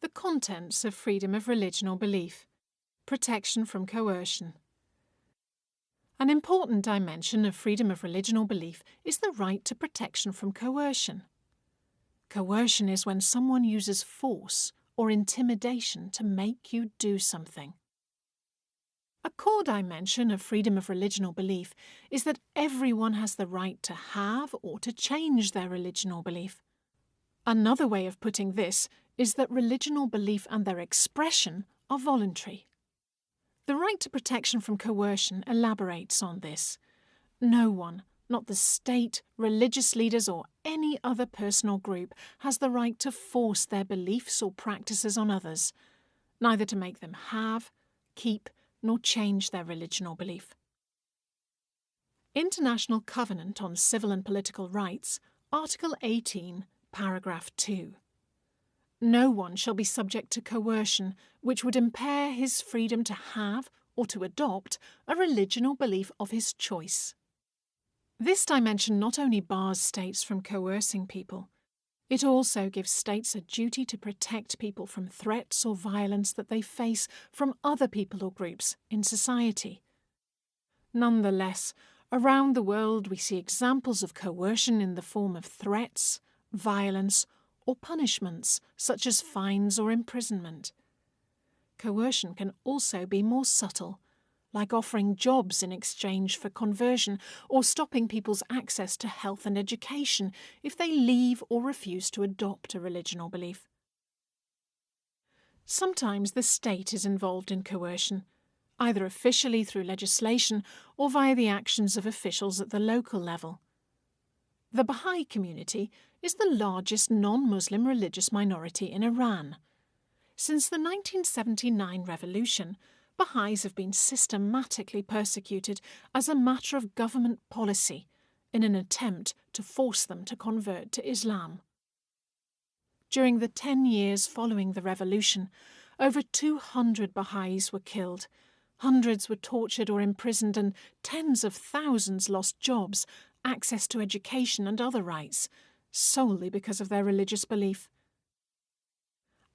The contents of freedom of religion or belief. Protection from coercion. An important dimension of freedom of religion or belief is the right to protection from coercion. Coercion is when someone uses force or intimidation to make you do something. A core dimension of freedom of religion or belief is that everyone has the right to have or to change their religion or belief. Another way of putting this is that religion or belief and their expression are voluntary. The right to protection from coercion elaborates on this. No one, not the state, religious leaders or any other person or group, has the right to force their beliefs or practices on others, neither to make them have, keep, nor change their religion or belief. International Covenant on Civil and Political Rights, Article 18, Paragraph 2. No one shall be subject to coercion which would impair his freedom to have or to adopt a religion or belief of his choice. This dimension not only bars states from coercing people, it also gives states a duty to protect people from threats or violence that they face from other people or groups in society. Nonetheless, around the world we see examples of coercion in the form of threats, violence, or punishments such as fines or imprisonment. Coercion can also be more subtle, like offering jobs in exchange for conversion or stopping people's access to health and education if they leave or refuse to adopt a religion or belief. Sometimes the state is involved in coercion, either officially through legislation or via the actions of officials at the local level. The Baha'i community is the largest non-Muslim religious minority in Iran. Since the 1979 revolution, Baha'is have been systematically persecuted as a matter of government policy in an attempt to force them to convert to Islam. During the 10 years following the revolution, over 200 Baha'is were killed, hundreds were tortured or imprisoned, and tens of thousands lost jobs, access to education and other rights, solely because of their religious belief.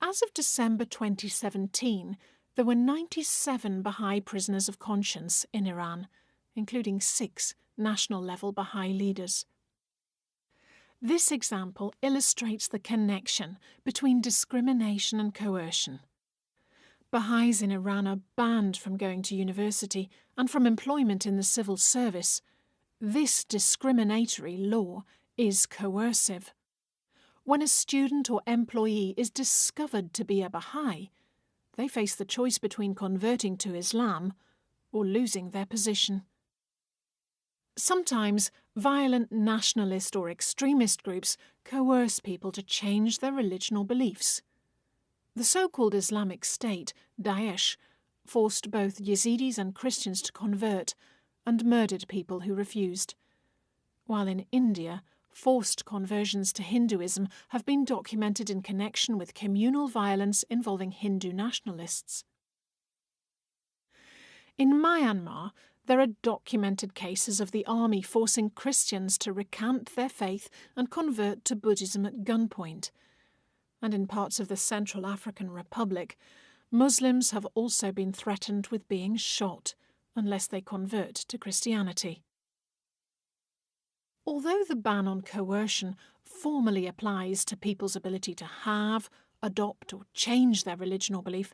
As of December 2017, there were 97 Baha'i prisoners of conscience in Iran, including 6 national-level Baha'i leaders. This example illustrates the connection between discrimination and coercion. Baha'is in Iran are banned from going to university and from employment in the civil service. This discriminatory law is coercive. When a student or employee is discovered to be a Baha'i, they face the choice between converting to Islam or losing their position. Sometimes violent nationalist or extremist groups coerce people to change their religion or beliefs. The so-called Islamic State, Daesh, forced both Yazidis and Christians to convert and murdered people who refused. While in India, forced conversions to Hinduism have been documented in connection with communal violence involving Hindu nationalists. In Myanmar, there are documented cases of the army forcing Christians to recant their faith and convert to Buddhism at gunpoint. And in parts of the Central African Republic, Muslims have also been threatened with being shot unless they convert to Christianity. Although the ban on coercion formally applies to people's ability to have, adopt or change their religion or belief,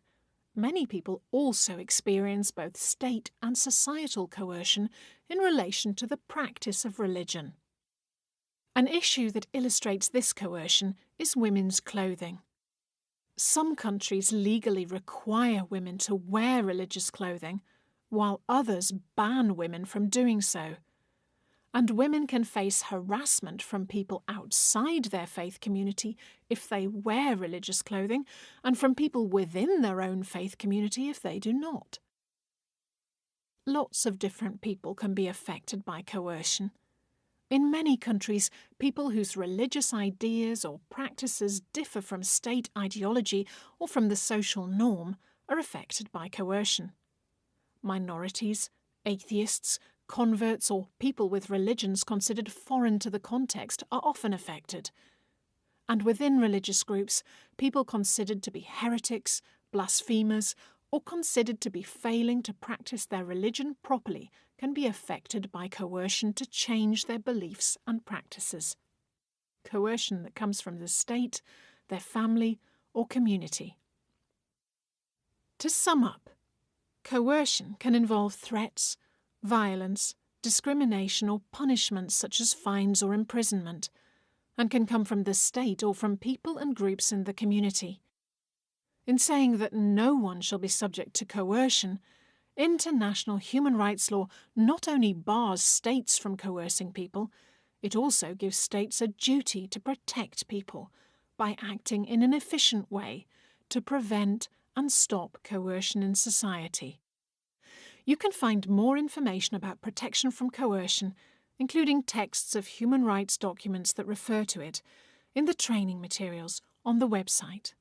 many people also experience both state and societal coercion in relation to the practice of religion. An issue that illustrates this coercion is women's clothing. Some countries legally require women to wear religious clothing, while others ban women from doing so. And women can face harassment from people outside their faith community if they wear religious clothing, and from people within their own faith community if they do not. Lots of different people can be affected by coercion. In many countries, people whose religious ideas or practices differ from state ideology or from the social norm are affected by coercion. Minorities, atheists, converts or people with religions considered foreign to the context are often affected. and within religious groups, people considered to be heretics, blasphemers, or considered to be failing to practice their religion properly can be affected by coercion to change their beliefs and practices. Coercion that comes from the state, their family, or community. To sum up, coercion can involve threats, violence, discrimination, or punishments such as fines or imprisonment, and can come from the state or from people and groups in the community. In saying that no one shall be subject to coercion, international human rights law not only bars states from coercing people, it also gives states a duty to protect people by acting in an efficient way to prevent and stop coercion in society. You can find more information about protection from coercion, including texts of human rights documents that refer to it, in the training materials on the website.